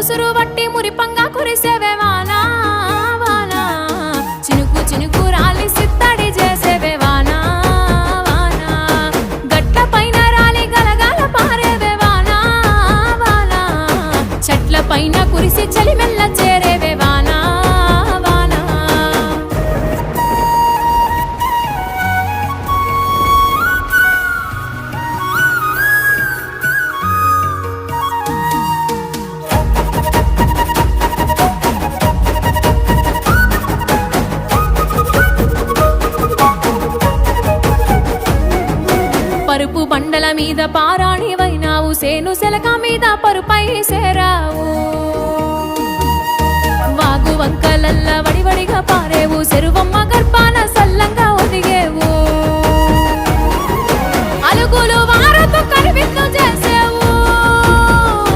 ఉసురు వట్టి మురిపంగా కురిసేవే వానా వానా చినుకు చినుకు రాలి సిత్తడి చేసేవే వానా వానా గట్ల పైన రాలి గలగల పారేవే వానా వానా చెట్ల పైన కురిసి చలి మెల్ల చేరేవే వానా వానా పరుపు బండల మీద పారాణివైనావు సేను సెలక మీద పరుపై సేరావు వాగు వంకలల్ల వడివడిగా పారేవు చెరువమ్మ గర్భాన